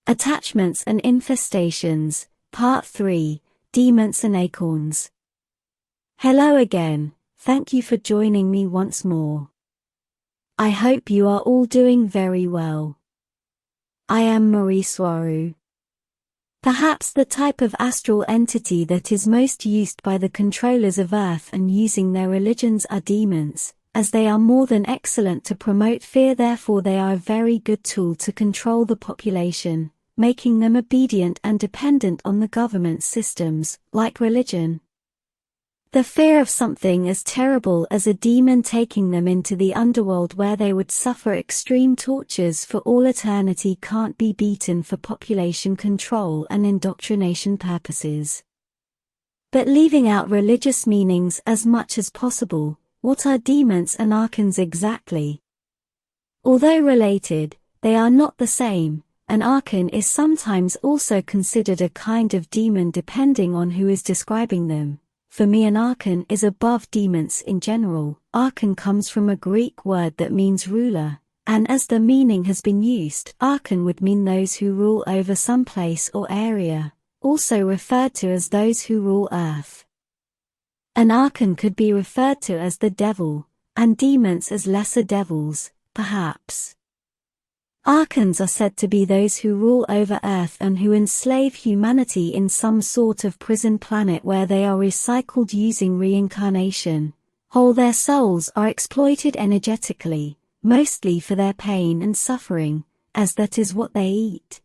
Attachments and Infestations, Part 3, Demons and Acorns. Hello again, thank you for joining me once more. I hope you are all doing very well. I am Mari Swaruu. Perhaps the type of astral entity that is most used by the controllers of Earth and using their religions are demons, as they are more than excellent to promote fear, therefore they are a very good tool to control the population, making them obedient and dependent on the government systems, like religion. The fear of something as terrible as a demon taking them into the underworld where they would suffer extreme tortures for all eternity can't be beaten for population control and indoctrination purposes. But leaving out religious meanings as much as possible, what are demons and archons exactly? Although related, they are not the same. An archon is sometimes also considered a kind of demon depending on who is describing them. For me, an archon is above demons in general. Archon comes from a Greek word that means ruler, and as the meaning has been used, archon would mean those who rule over some place or area, also referred to as those who rule earth. An archon could be referred to as the devil, and demons as lesser devils, perhaps. Arcons are said to be those who rule over Earth and who enslave humanity in some sort of prison planet where they are recycled using reincarnation. Whole their souls are exploited energetically, mostly for their pain and suffering, as that is what they eat.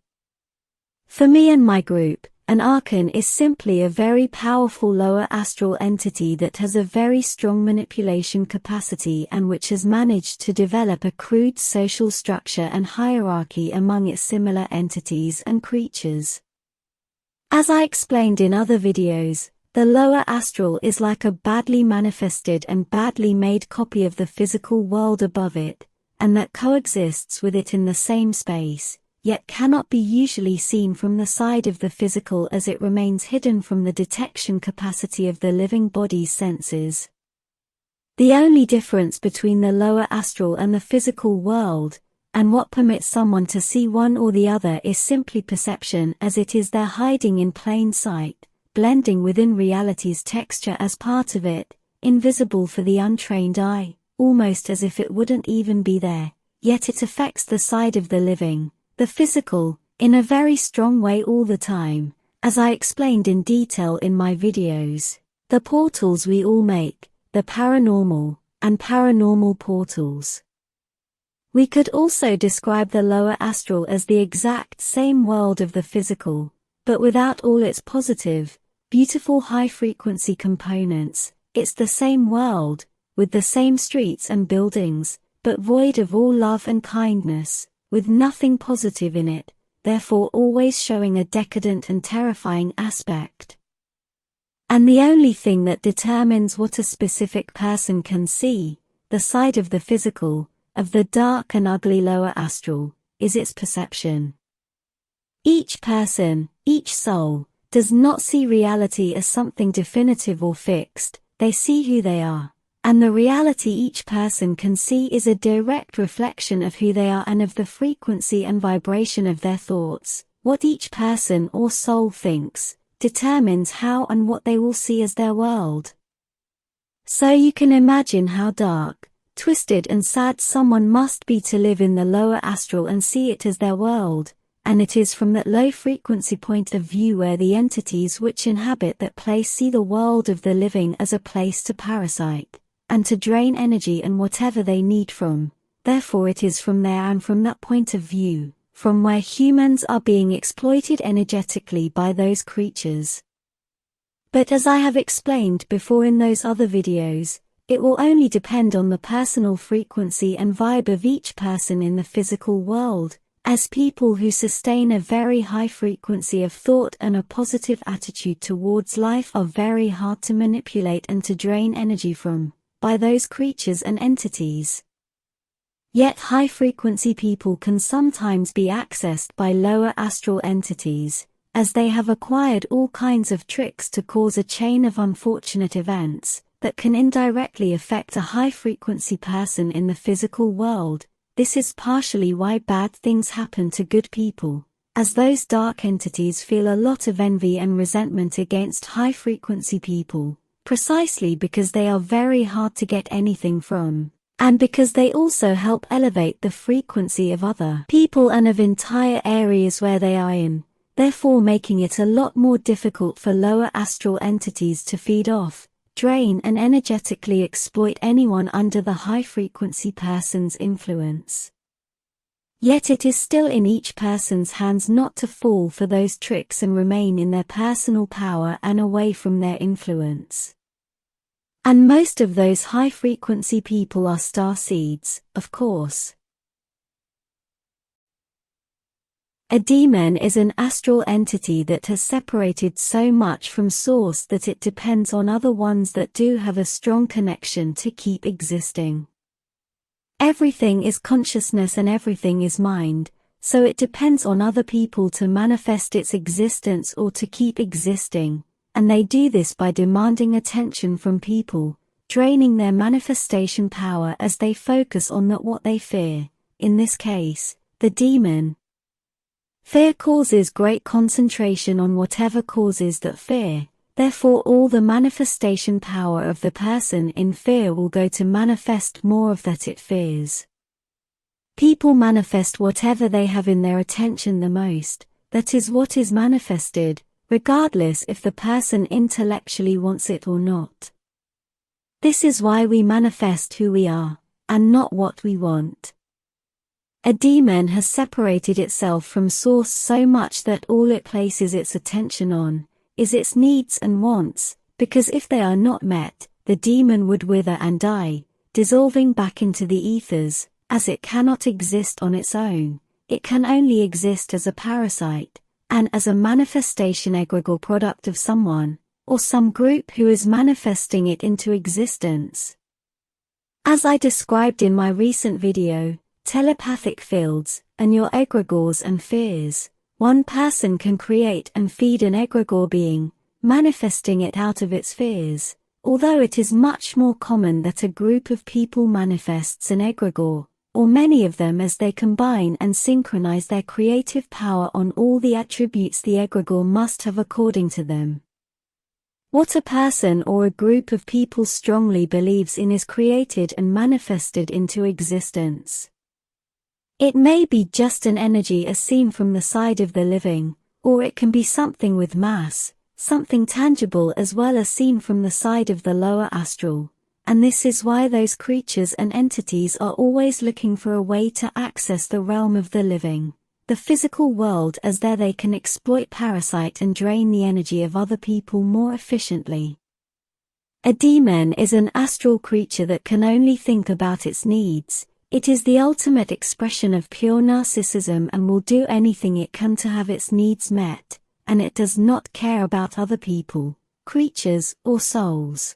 For me and my group, an archon is simply a very powerful lower astral entity that has a very strong manipulation capacity and which has managed to develop a crude social structure and hierarchy among its similar entities and creatures. As I explained in other videos, the lower astral is like a badly manifested and badly made copy of the physical world above it, and that coexists with it in the same space, yet cannot be usually seen from the side of the physical as it remains hidden from the detection capacity of the living body's senses. The only difference between the lower astral and the physical world, and what permits someone to see one or the other, is simply perception, as it is there hiding in plain sight, blending within reality's texture as part of it, invisible for the untrained eye, almost as if it wouldn't even be there, yet it affects the side of the living, the physical, in a very strong way all the time, as I explained in detail in my videos. The portals we all make, the paranormal, and paranormal portals. We could also describe the lower astral as the exact same world of the physical, but without all its positive, beautiful high-frequency components. It's the same world, with the same streets and buildings, but void of all love and kindness, with nothing positive in it, therefore always showing a decadent and terrifying aspect. And the only thing that determines what a specific person can see, the side of the physical, of the dark and ugly lower astral, is its perception. Each person, each soul, does not see reality as something definitive or fixed, they see who they are. And the reality each person can see is a direct reflection of who they are and of the frequency and vibration of their thoughts. What each person or soul thinks determines how and what they will see as their world. So you can imagine how dark, twisted and sad someone must be to live in the lower astral and see it as their world, and it is from that low frequency point of view where the entities which inhabit that place see the world of the living as a place to parasite, and to drain energy and whatever they need from. Therefore it is from there and from that point of view, from where humans are being exploited energetically by those creatures. But as I have explained before in those other videos, it will only depend on the personal frequency and vibe of each person in the physical world, as people who sustain a very high frequency of thought and a positive attitude towards life are very hard to manipulate and to drain energy from, by those creatures and entities. Yet high-frequency people can sometimes be accessed by lower astral entities, as they have acquired all kinds of tricks to cause a chain of unfortunate events that can indirectly affect a high-frequency person in the physical world. This is partially why bad things happen to good people, as those dark entities feel a lot of envy and resentment against high-frequency people, precisely because they are very hard to get anything from, and because they also help elevate the frequency of other people and of entire areas where they are in, therefore making it a lot more difficult for lower astral entities to feed off, drain and energetically exploit anyone under the high-frequency person's influence. Yet it is still in each person's hands not to fall for those tricks and remain in their personal power and away from their influence. And most of those high-frequency people are star seeds, of course. A demon is an astral entity that has separated so much from source that it depends on other ones that do have a strong connection to keep existing. Everything is consciousness and everything is mind, so it depends on other people to manifest its existence or to keep existing, and they do this by demanding attention from people, draining their manifestation power as they focus on what they fear, in this case, the demon. Fear causes great concentration on whatever causes that fear, therefore all the manifestation power of the person in fear will go to manifest more of that it fears. People manifest whatever they have in their attention the most, that is what is manifested, regardless if the person intellectually wants it or not. This is why we manifest who we are, and not what we want. A demon has separated itself from source so much that all it places its attention on is its needs and wants, because if they are not met, the demon would wither and die, dissolving back into the ethers, as it cannot exist on its own. It can only exist as a parasite, and as a manifestation egregore product of someone, or some group who is manifesting it into existence. As I described in my recent video, telepathic fields, and your egregores and fears, one person can create and feed an egregore being, manifesting it out of its fears, although it is much more common that a group of people manifests an egregore, or many of them as they combine and synchronize their creative power on all the attributes the egregore must have according to them. What a person or a group of people strongly believes in is created and manifested into existence. It may be just an energy as seen from the side of the living, or it can be something with mass, something tangible as well as seen from the side of the lower astral, and this is why those creatures and entities are always looking for a way to access the realm of the living, the physical world, as there they can exploit, parasite and drain the energy of other people more efficiently. A demon is an astral creature that can only think about its needs. It is the ultimate expression of pure narcissism and will do anything it can to have its needs met, and it does not care about other people, creatures, or souls.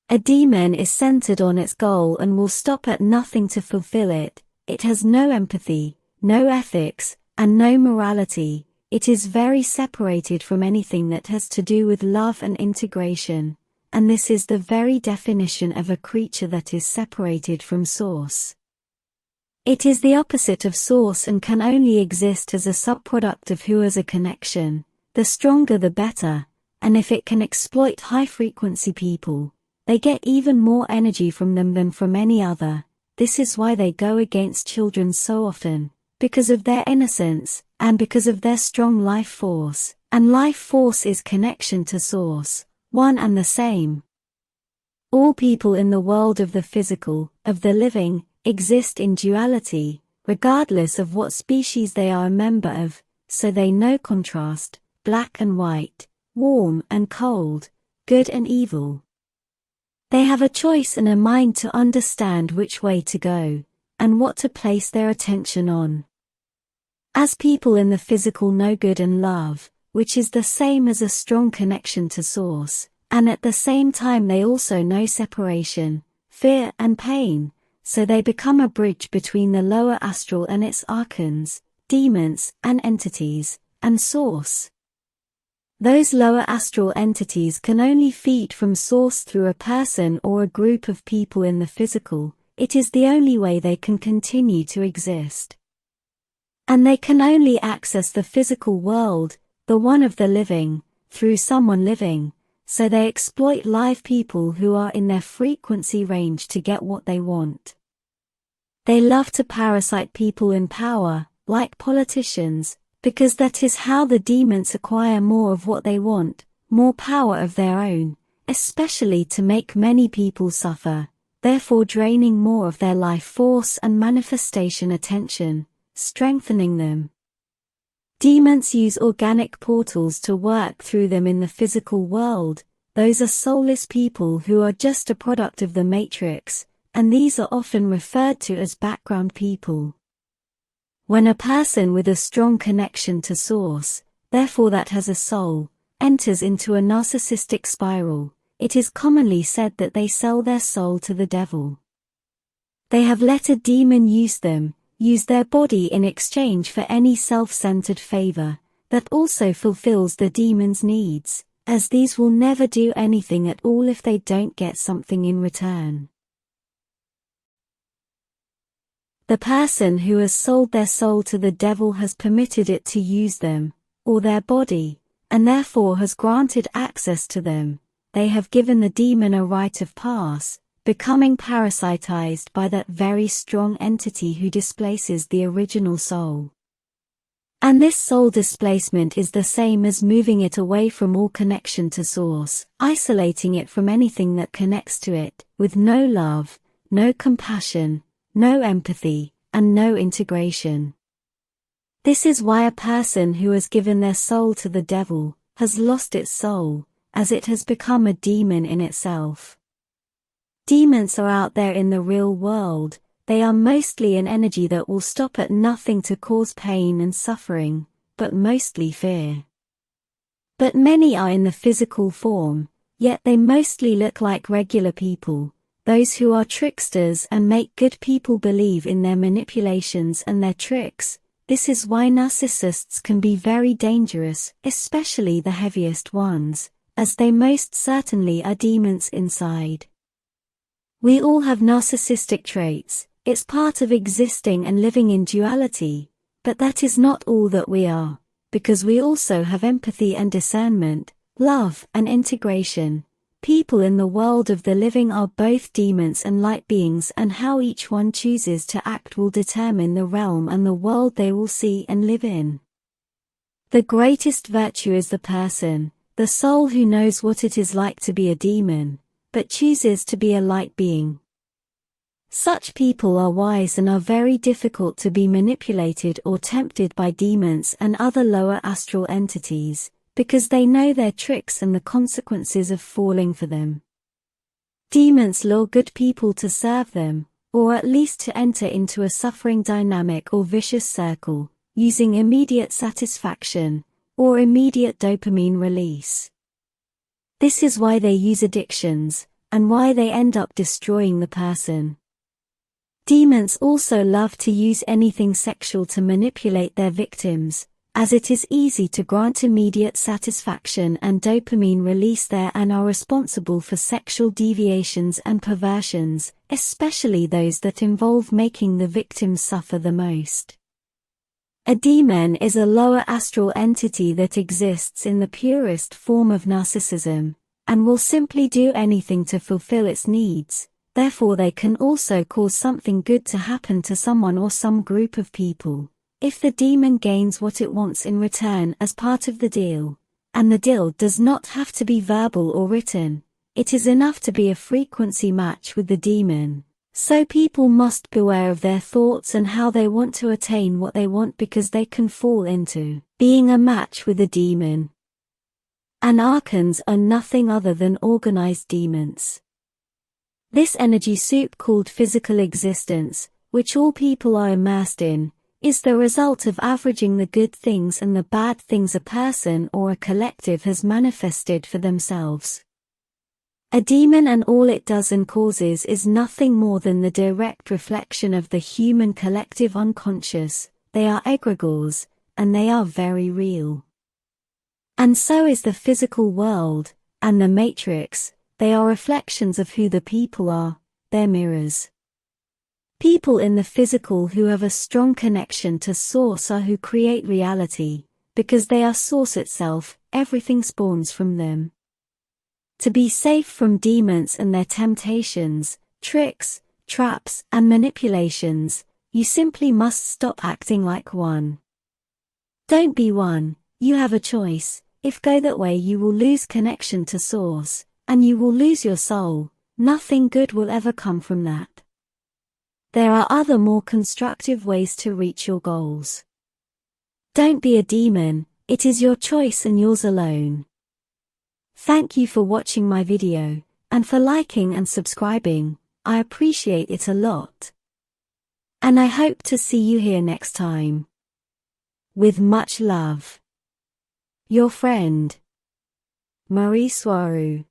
A demon is centered on its goal and will stop at nothing to fulfill it. It has no empathy, no ethics, and no morality. It is very separated from anything that has to do with love and integration. And this is the very definition of a creature that is separated from source. It is the opposite of source and can only exist as a subproduct of who has a connection. The stronger the better, and if it can exploit high-frequency people, they get even more energy from them than from any other. This is why they go against children so often, because of their innocence, and because of their strong life force, and life force is connection to source. One and the same. All people in the world of the physical, of the living, exist in duality, regardless of what species they are a member of, so they know contrast, black and white, warm and cold, good and evil. They have a choice and a mind to understand which way to go, and what to place their attention on. As people in the physical know good and love, which is the same as a strong connection to source, and at the same time they also know separation, fear and pain, so they become a bridge between the lower astral and its archons, demons and entities, and source. Those lower astral entities can only feed from source through a person or a group of people in the physical. It is the only way they can continue to exist. And they can only access the physical world, the one of the living, through someone living, so they exploit live people who are in their frequency range to get what they want. They love to parasite people in power, like politicians, because that is how the demons acquire more of what they want, more power of their own, especially to make many people suffer, therefore draining more of their life force and manifestation attention, strengthening them. Demons use organic portals to work through them in the physical world. Those are soulless people who are just a product of the matrix, and these are often referred to as background people. When a person with a strong connection to source, therefore that has a soul, enters into a narcissistic spiral, it is commonly said that they sell their soul to the devil. They have let a demon use them, use their body in exchange for any self-centered favor, that also fulfills the demon's needs, as these will never do anything at all if they don't get something in return. The person who has sold their soul to the devil has permitted it to use them, or their body, and therefore has granted access to them. They have given the demon a rite of pass, becoming parasitized by that very strong entity who displaces the original soul. And this soul displacement is the same as moving it away from all connection to source, isolating it from anything that connects to it, with no love, no compassion, no empathy, and no integration. This is why a person who has given their soul to the devil has lost its soul, as it has become a demon in itself. Demons are out there in the real world. They are mostly an energy that will stop at nothing to cause pain and suffering, but mostly fear. But many are in the physical form, yet they mostly look like regular people, those who are tricksters and make good people believe in their manipulations and their tricks. This is why narcissists can be very dangerous, especially the heaviest ones, as they most certainly are demons inside. We all have narcissistic traits. It's part of existing and living in duality, but that is not all that we are, because we also have empathy and discernment, love and integration. People in the world of the living are both demons and light beings, and how each one chooses to act will determine the realm and the world they will see and live in. The greatest virtue is the person, the soul who knows what it is like to be a demon, but chooses to be a light being. Such people are wise and are very difficult to be manipulated or tempted by demons and other lower astral entities, because they know their tricks and the consequences of falling for them. Demons lure good people to serve them, or at least to enter into a suffering dynamic or vicious circle, using immediate satisfaction, or immediate dopamine release. This is why they use addictions, and why they end up destroying the person. Demons also love to use anything sexual to manipulate their victims, as it is easy to grant immediate satisfaction and dopamine release there, and are responsible for sexual deviations and perversions, especially those that involve making the victim suffer the most. A demon is a lower astral entity that exists in the purest form of narcissism, and will simply do anything to fulfill its needs. Therefore they can also cause something good to happen to someone or some group of people, if the demon gains what it wants in return as part of the deal. And the deal does not have to be verbal or written, it is enough to be a frequency match with the demon. So people must beware of their thoughts and how they want to attain what they want, because they can fall into being a match with a demon. And Arcons are nothing other than organized demons. This energy soup called physical existence, which all people are immersed in, is the result of averaging the good things and the bad things a person or a collective has manifested for themselves. A demon and all it does and causes is nothing more than the direct reflection of the human collective unconscious. They are egregores, and they are very real. And so is the physical world, and the matrix. They are reflections of who the people are, their mirrors. People in the physical who have a strong connection to Source are who create reality, because they are Source itself, everything spawns from them. To be safe from demons and their temptations, tricks, traps, and manipulations, you simply must stop acting like one. Don't be one, you have a choice. If go that way you will lose connection to Source, and you will lose your soul. Nothing good will ever come from that. There are other more constructive ways to reach your goals. Don't be a demon, it is your choice and yours alone. Thank you for watching my video, and for liking and subscribing, I appreciate it a lot. And I hope to see you here next time. With much love. Your friend, Mari Swaruu.